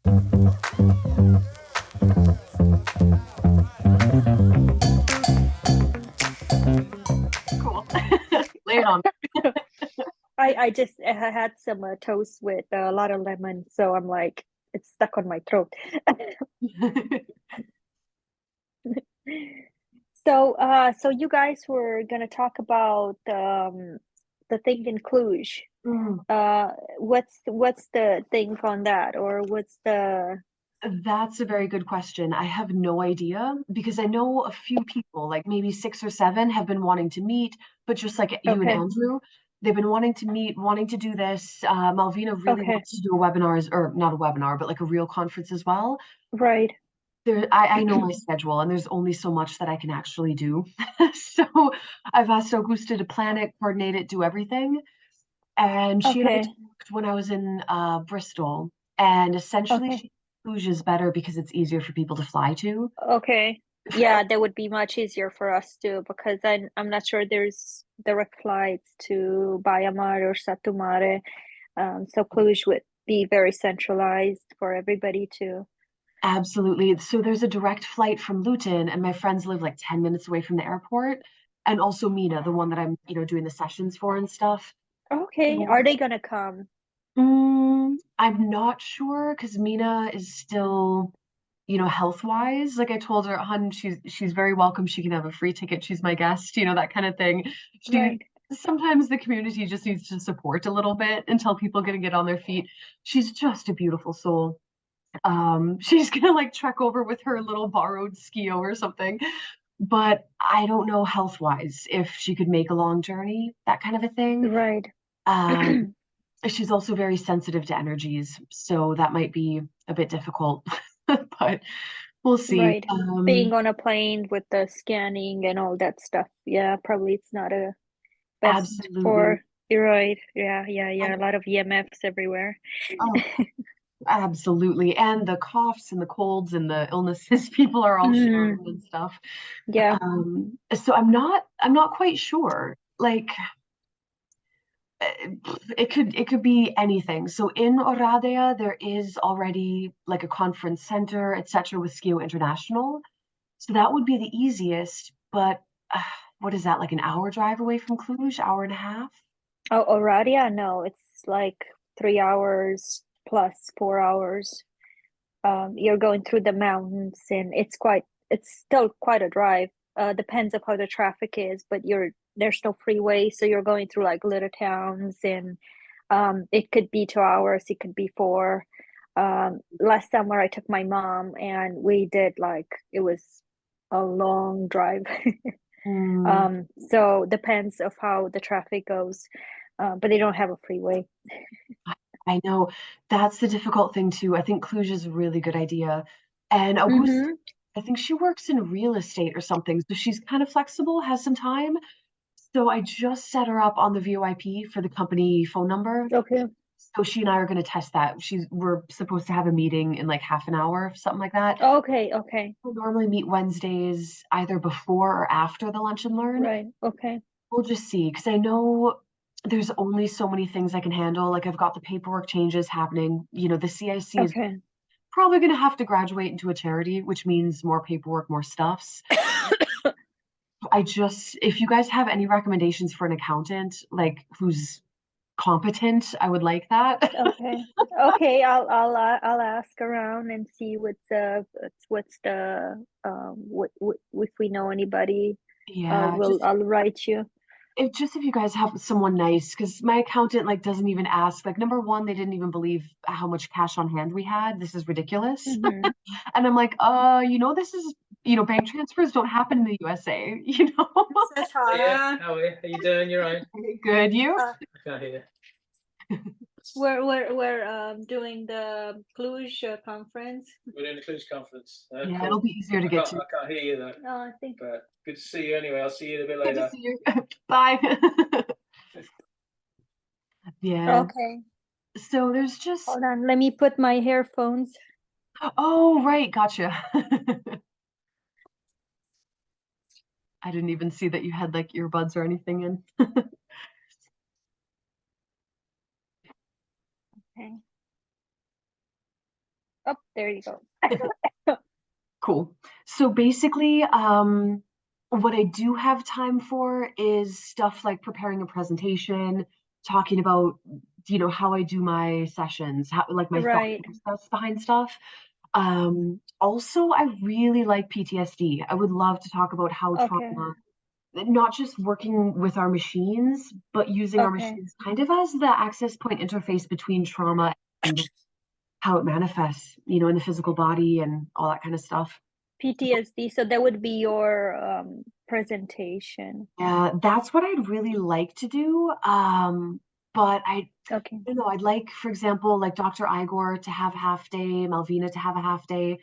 Cool. Lay it on. I had some toast with a lot of lemon, so I'm like, it's stuck on my throat. So you guys were gonna talk about the thing in Cluj. Mm, What's the thing on that, or what's the that's a very good question. I have no idea because I know a few people, like maybe 6 or 7, have been wanting to meet, but just like you and okay, Andrew, they've been wanting to meet, wanting to do this. Malvina really okay, wants to do a webinar, or not a webinar, but like a real conference as well. right, I know my schedule, and there's only so much that I can actually do. So I've asked Augusta to plan it, coordinate it, do everything. And she and I okay, talked when I was in Bristol, and essentially okay, she Cluj is better because it's easier for people to fly to. okay. Yeah, that would be much easier for us too, because I'm not sure there's direct flights to Baia Mare or Satu Mare. So Cluj would be very centralized for everybody to. Absolutely. So there's a direct flight from Luton, and my friends live like 10 minutes away from the airport, and also Mina, the one that I'm, doing the sessions for and stuff. Okay, are So, they gonna come? I'm not sure because Mina is still, health wise. Like I told her, hun, she's very welcome. She can have a free ticket. She's my guest, that kind of thing. She Right. Sometimes the community just needs to support a little bit until people can get on their feet. She's just a beautiful soul. She's gonna like trek over with her little borrowed SCIO or something. But I don't know health wise if she could make a long journey, that kind of a thing. Right. Um, she's also very sensitive to energies, so that might be a bit difficult, but we'll see. Right. Being on a plane with the scanning and all that stuff. Yeah, probably it's not a best Absolutely. for. You're right. Yeah, yeah, And yeah. A lot of EMFs everywhere. oh, absolutely. And the coughs and the colds and the illnesses people are all sharing Mm, and stuff. yeah. So I'm not quite sure. Like it could be anything. So in Oradea, there is already like a conference center, etc., with SCIO International. So that would be the easiest, but what is that, like an hour drive away from Cluj, hour and a half? Oh, Oradia? No, it's like 3 hours plus 4 hours. You're going through the mountains, and it's still quite a drive. Depends of how the traffic is, but there's no freeway, so you're going through like little towns, and it could be 2 hours, it could be four. Last summer I took my mom, and we did like it was a long drive. Hmm, So depends of how the traffic goes, but they don't have a freeway. I know that's the difficult thing too. I think Cluj is a really good idea. And Augusta, Mm-hmm. I think she works in real estate or something, so she's kind of flexible, has some time. So I just set her up on the VoIP for the company phone number. Okay. So she and I are going to test that. We're supposed to have a meeting in like half an hour, something like that. Okay. Okay. We normally meet Wednesdays either before or after the lunch and learn. Right. Okay. We'll just see because I know there's only so many things I can handle. Like I've got the paperwork changes happening. The CIC is Okay. probably going to have to graduate into a charity, which means more paperwork, more stuffs. If you guys have any recommendations for an accountant, like who's competent, I would like that. Okay. Okay. I'll ask around and see what's the what if we know anybody. Yeah, I'll write you. if you guys have someone nice, because my accountant like doesn't even ask. Like number one, they didn't even believe how much cash on hand we had. This is ridiculous. Mm-hmm. And I'm like, this is, bank transfers don't happen in the USA, Yeah, how are you? How you doing? You're right. Good, you? Uh, I can't hear. we're doing the Cluj conference. We're doing the Cluj conference. Yeah, Cool. it'll be easier to I get can't, to. I can't hear you though. No, I think. But good to see you anyway. I'll see you a bit Good to later. see you. Bye. Yeah. Okay. So there's just, Hold on. Let me put my earphones. oh, right, gotcha. I didn't even see that you had like earbuds or anything in. Okay. Oh, there you go. Cool. So basically, what I do have time for is stuff like preparing a presentation, talking about, how I do my sessions, how like my thought Right. process behind stuff. Also, I really like PTSD. I would love to talk about how Okay. trauma, not just working with our machines, but using our Okay. machines kind of as the access point interface between trauma and how it manifests, in the physical body and all that kind of stuff. PTSD. So that would be your presentation. Yeah, that's what I'd really like to do. But I Okay. don't know, I'd like, for example, like Dr. Igor to have a half day, Malvina to have a half day.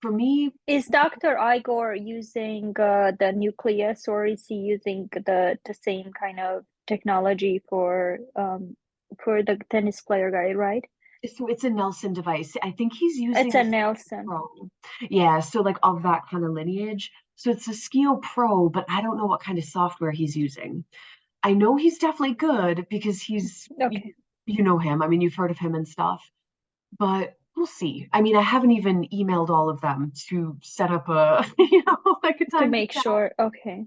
For me, Is Dr. Igor using the nucleus, or is he using the same kind of technology for the tennis player guy, right? it's a Nelson device. I think he's It's using a a Nelson. Pro. Yeah, so like of that kind of lineage. So it's a SCIO Pro, but I don't know what kind of software he's using. I know he's definitely good because Okay. you know him. I mean, you've heard of him and stuff, but we'll see. I mean, I haven't even emailed all of them to set up a, like a To time to make chat. sure. Okay.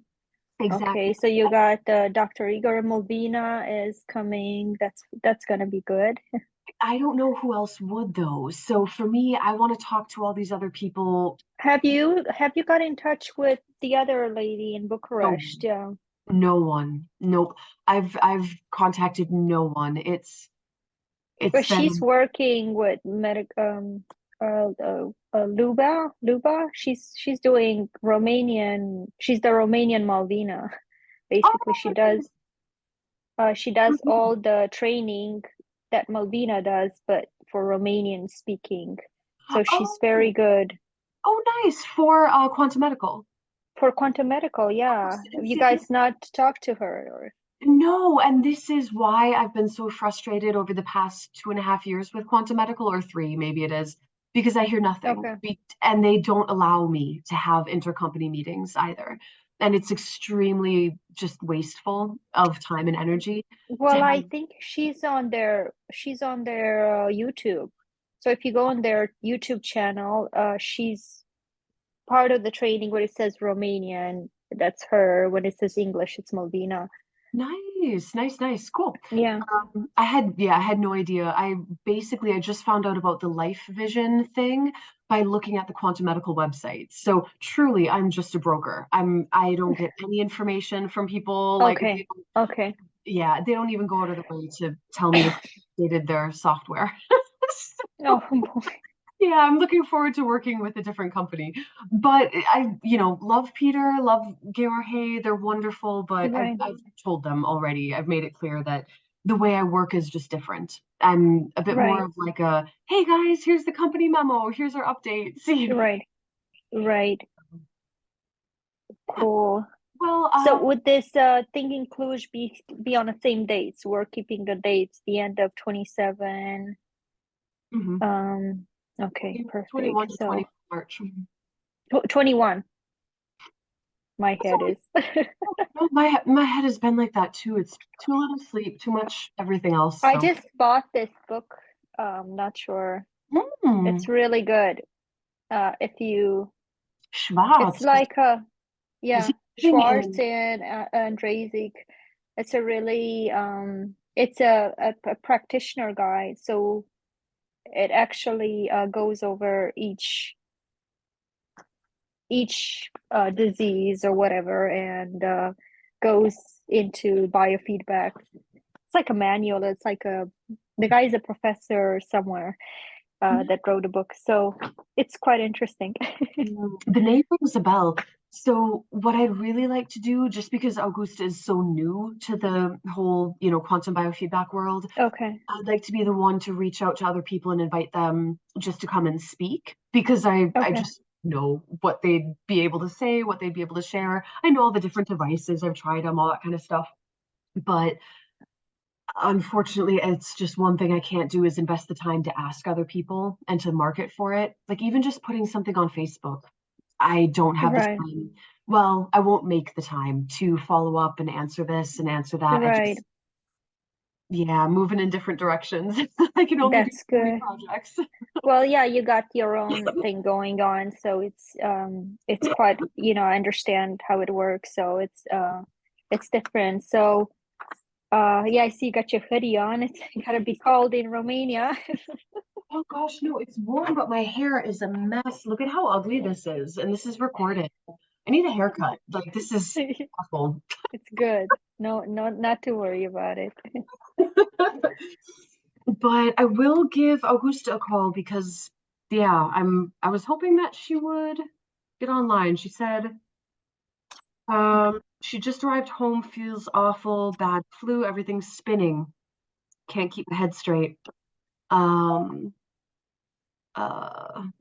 Exactly. Okay. So you got Dr. Igor Malvina is coming. That's gonna be good. I don't know who else would though. So for me, I want to talk to all these other people. Have you got in touch with the other lady in No, Bucharest? Yeah. no one. Nope. I've contacted no one. But It's she's been working with Luba. She's doing Romanian. She's the Romanian Malvina. Basically, oh she does mhm. all the training that Malvina does, but for Romanian speaking. So she's very Oh, good oh nice for quantum medical. for quantum medical. Oh, Yeah. Have you see, guys not talked to her? Or no, and this is why I've been so frustrated over the past 2.5 years with quantum medical, or three, maybe it is, because I hear nothing. okay. And they don't allow me to have intercompany meetings either. And it's extremely just wasteful of time and energy to Well, I have. think she's on their YouTube. So if you go on their YouTube channel, she's part of the training where it says Romanian, that's her. When it says English, it's Malvina. Nice, nice, nice, cool. Yeah. I had no idea. I just found out about the life vision thing by looking at the quantum medical website. So truly, I'm just a broker. I don't get any information from people. Like, Okay. Okay. yeah, they don't even go out of the way to tell me if they updated their software. Oh So, boy. yeah, I'm looking forward to working with a different company. But love Peter, love George. They're wonderful, but Right. I've told them already. I've made it clear that the way I work is just different. I'm a bit more Right. of like a, hey guys, here's the company memo, here's our update. See, Right. Right. Cool. well, So would this Thinking Cluj be on the same dates? We're keeping the dates, the end of 27. mhm, Okay, 21 perfect. to So 20 March. 21, my That's head all right. is. No, my head has been like that too. It's too little sleep, too much everything else. I So, just bought this book. Not sure. It's mm, really good. If you, it's Schwarz. like Is yeah, he living Schwartz in? and Razik. It's a really it's a practitioner guide. So it actually goes over each disease or whatever, and goes into biofeedback. It's like a manual. It's like the guy is a professor somewhere that wrote a book, so it's quite interesting. The name rings a bell. So what I'd really like to do, just because Augusta is so new to the whole, quantum biofeedback world, Okay. I'd like to be the one to reach out to other people and invite them just to come and speak because I Okay. just know what they'd be able to say, what they'd be able to share. I know all the different devices, I've tried them, all that kind of stuff. But unfortunately, it's just one thing I can't do is invest the time to ask other people and to market for it. Like even just putting something on Facebook, I don't have the Right. time. Well, I won't make the time to follow up and answer this and answer that. Right. Yeah, moving in different directions. I can only do That's so many good. projects. Well, yeah, you got your own thing going on, so it's quite, I understand how it works, so it's different. So yeah, I see you got your hoodie on. It's gotta be cold in Romania. Oh gosh, no, it's warm, but my hair is a mess. Look at how ugly this is, and this is recorded. I need a haircut. Like this is awful. It's good. No, no, not to worry about it. But I will give Augusta a call because yeah, I was hoping that she would get online. She said she just arrived home, feels awful, bad flu, everything's spinning. Can't keep my head straight. Um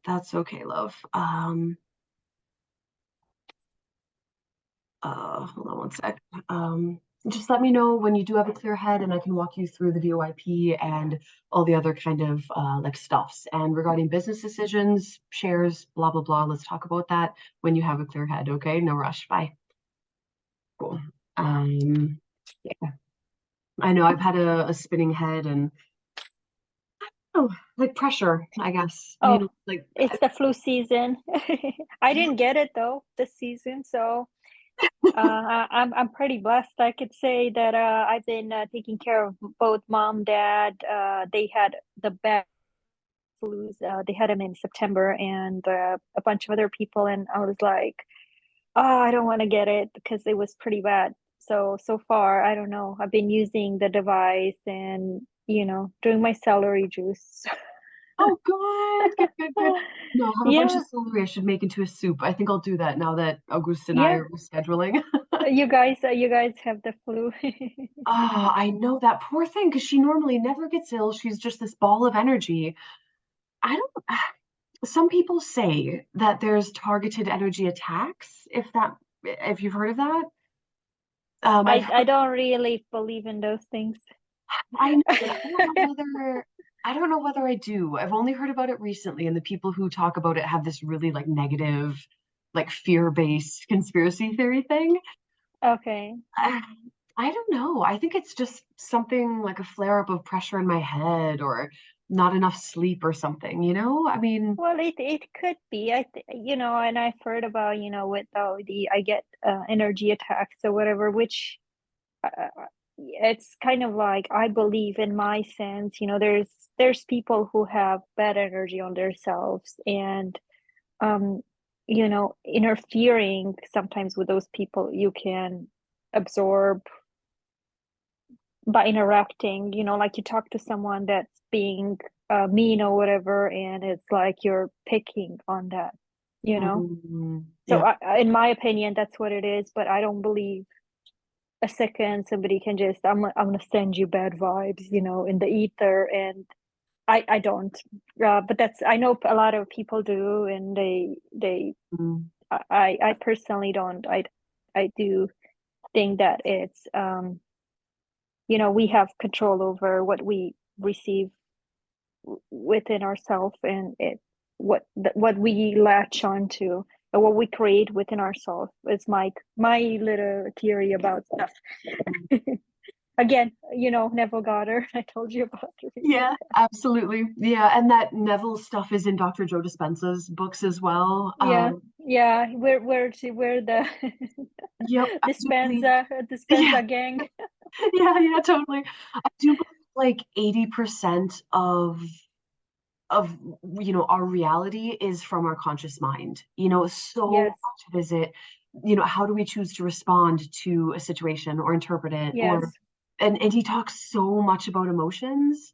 that's okay, love. Hold on one sec. Just let me know when you do have a clear head and I can walk you through the VOIP and all the other kind of like stuffs. And regarding business decisions, shares, blah, blah, blah, let's talk about that when you have a clear head, okay? No rush. Bye. Cool. Yeah. I know I've had a spinning head and oh, like pressure, I guess. You Oh, know, like it's the flu season. I didn't get it though this season, so I'm pretty blessed. I could say that I've been taking care of both mom, dad. They had the bad flus. They had them in September, and a bunch of other people. And I was like, oh, I don't want to get it because it was pretty bad. So far, I don't know. I've been using the device and doing my celery juice. oh, good, good, good, good. No, I have a bunch Yeah, of celery I should make into a soup. I think I'll do that now that Augusta and I yeah. are scheduling. You guys have the flu. Ah, I know that poor thing because she normally never gets ill. She's just this ball of energy. I don't, some people say that there's targeted energy attacks, if you've heard of that. I've I heard, don't really believe in those things. I know, but I don't know whether I do. I've only heard about it recently, and the people who talk about it have this really like negative, like fear-based conspiracy theory thing. Okay. I, I don't know. I think it's just something like a flare-up of pressure in my head or not enough sleep or something, you know? I mean, Well, it could be. And I've heard about, with the I get energy attacks or whatever, which it's kind of like I believe in my sense, there's people who have bad energy on themselves and um interfering sometimes with those people you can absorb by interacting, like you talk to someone that's being mean or whatever, and it's like you're picking on that. So yeah. in my opinion, that's what it is, but I don't believe a second somebody can just, I'm gonna send you bad vibes, in the ether, and I don't. But I know a lot of people do, and they Mm, I personally don't. I do think that it's we have control over what we receive within ourselves, and what we latch onto or what we create within ourselves is my little theory about stuff. Again, Neville Goddard. I told you about it. yeah, absolutely. Yeah, and that Neville stuff is in Dr. Joe Dispenza's books as well. Yeah, yeah. We're the Yep, I do believe. Yeah, Dispenza gang. yeah, totally. I do believe like 80% of our reality is from our conscious mind. So Yes, much of it, how do we choose to respond to a situation or interpret it or yes. and he talks so much about emotions,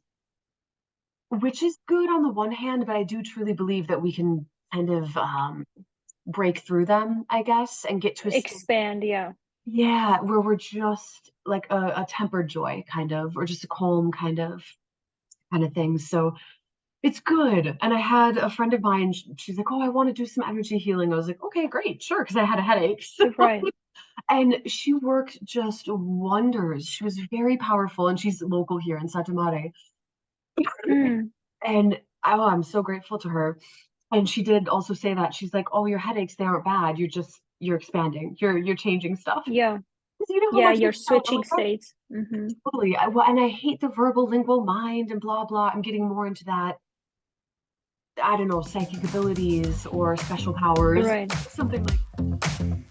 which is good on the one hand, but I do truly believe that we can kind of break through them, I guess, and get to a state, Expand, yeah. yeah, where we're just like a tempered joy kind of, or just a calm kind of thing. So it's good. And I had a friend of mine, she's like, oh, I want to do some energy healing. I was like, okay, great, sure, because I had a headache. Right. And she worked just wonders. She was very powerful, and she's local here in Santa Mare. Mm, And oh, I'm so grateful to her. And she did also say that she's like, oh, your headaches, they aren't bad. You're expanding. You're changing stuff. yeah. 'Cause you know how Yeah, much you're we talk switching about that? states. Hmm. Totally. Well, and I hate the verbal lingual mind and blah blah. I'm getting more into that. I don't know, psychic abilities or special powers, Right. something like